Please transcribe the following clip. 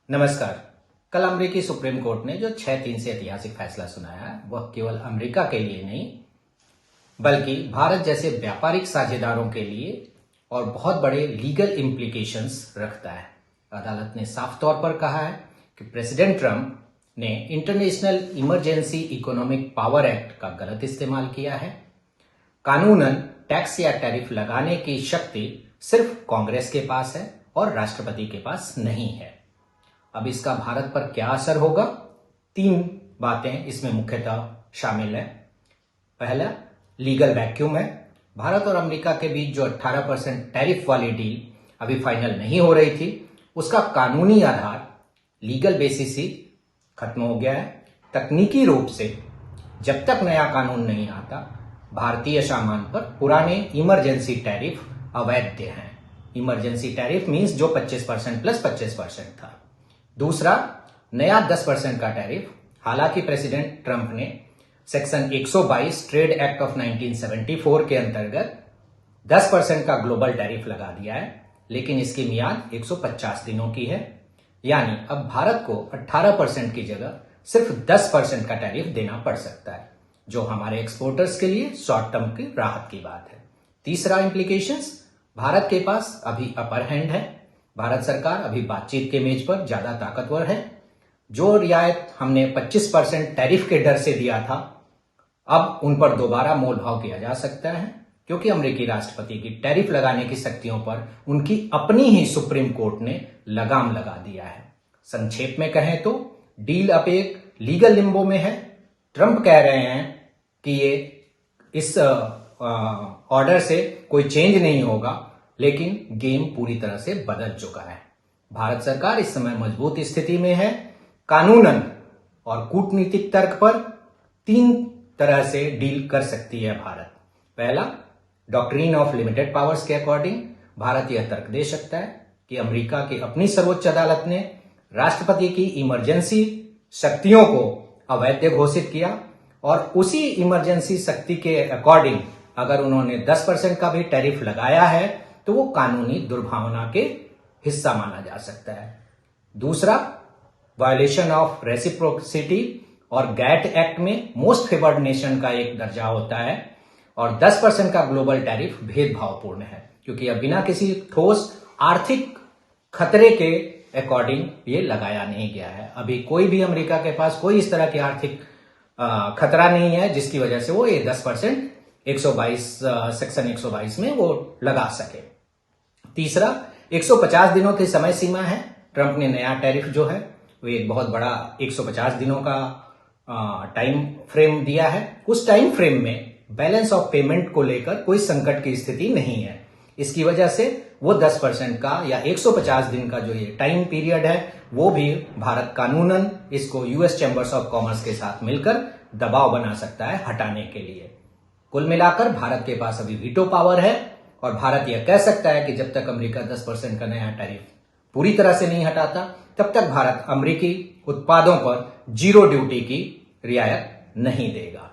नमस्कार। कल अमेरिकी सुप्रीम कोर्ट ने जो 6-3 से ऐतिहासिक फैसला सुनाया है वह केवल अमेरिका के लिए नहीं बल्कि भारत जैसे व्यापारिक साझेदारों के लिए और बहुत बड़े लीगल इम्प्लीकेशंस रखता है। अदालत ने साफ तौर पर कहा है कि प्रेसिडेंट ट्रंप ने international emergency economic power act का गलत इस्तेमाल किया है। कानूनन टैक्स या टैरिफ लगाने की शक्ति सिर्फ कांग्रेस के पास है और राष्ट्रपति के पास नहीं है। अब इसका भारत पर क्या असर होगा? 3 बातें इसमें मुख्यतः शामिल है। पहला, लीगल वैक्यूम है। भारत और अमेरिका के बीच जो 18% टैरिफ वाली डील अभी फाइनल नहीं हो रही थी, उसका कानूनी आधार लीगल बेसिस ही खत्म हो गया है। तकनीकी रूप से जब तक नया कानून नहीं आता, भारतीय सामान पर पुराने इमरजेंसी टैरिफ अवैध हैं। इमरजेंसी टैरिफ मींस जो 25% प्लस 25% था। दूसरा, नया 10% का टैरिफ। हालांकि प्रेसिडेंट ट्रंप ने सेक्शन 122 ट्रेड एक्ट ऑफ 1974 के अंतर्गत 10% का ग्लोबल टैरिफ लगा दिया है, लेकिन इसकी मियाद 150 दिनों की है। यानी अब भारत को 18% की जगह सिर्फ 10% का टैरिफ देना पड़ सकता है, जो हमारे एक्सपोर्टर्स के लिए शॉर्ट टर्म की राहत की बात है। तीसरा इंप्लीकेशंस, भारत के पास अभी अपर हैंड है। भारत सरकार अभी बातचीत के मेज पर ज्यादा ताकतवर है। जो रियायत हमने 25% टैरिफ के डर से दिया था, अब उन पर दोबारा मोल भाव किया जा सकता है, क्योंकि अमेरिकी राष्ट्रपति की टैरिफ लगाने की शक्तियों पर उनकी अपनी ही सुप्रीम कोर्ट ने लगाम लगा दिया है। संक्षेप में कहें तो डील अब एक लीगल लिम्बो में है। ट्रंप कह रहे हैं कि ये इस ऑर्डर से कोई चेंज नहीं होगा, लेकिन गेम पूरी तरह से बदल चुका है। भारत सरकार इस समय मजबूत स्थिति में है। कानूनन और कूटनीतिक तर्क पर 3 तरह से डील कर सकती है भारत। पहला, डॉक्ट्रिन ऑफ लिमिटेड पावर्स के अकॉर्डिंग भारत यह तर्क दे सकता है कि अमेरिका की अपनी सर्वोच्च अदालत ने राष्ट्रपति की इमरजेंसी शक्तियों को अवैध घोषित किया और उसी इमरजेंसी शक्ति के अकॉर्डिंग अगर उन्होंने 10% का भी टैरिफ लगाया है तो वो कानूनी दुर्भावना के हिस्सा माना जा सकता है। दूसरा, वायोलेशन ऑफ रेसिप्रोसिटी और गैट एक्ट में मोस्ट फेवर्ड नेशन का एक दर्जा होता है और 10% का ग्लोबल टैरिफ भेदभावपूर्ण है, क्योंकि अब बिना किसी ठोस आर्थिक खतरे के अकॉर्डिंग ये लगाया नहीं गया है। अभी कोई भी अमेरिका के पास कोई इस तरह की आर्थिक खतरा नहीं है जिसकी वजह से वो ये 10% 122 सेक्शन 122 में वो लगा सके। तीसरा, 150 दिनों की समय सीमा है। ट्रंप ने नया टैरिफ जो है वो एक बहुत बड़ा 150 दिनों का टाइम फ्रेम दिया है। उस टाइम फ्रेम में बैलेंस ऑफ पेमेंट को लेकर कोई संकट की स्थिति नहीं है। इसकी वजह से वो 10% का या 150 दिन का जो ये टाइम पीरियड है वो भी भारत कानूनन इसको यूएस चैंबर्स ऑफ कॉमर्स के साथ मिलकर दबाव बना सकता है हटाने के लिए। कुल मिलाकर भारत के पास अभी वीटो पावर है और भारत यह कह सकता है कि जब तक अमेरिका 10% का नया टैरिफ पूरी तरह से नहीं हटाता, तब तक भारत अमेरिकी उत्पादों पर 0 ड्यूटी की रियायत नहीं देगा।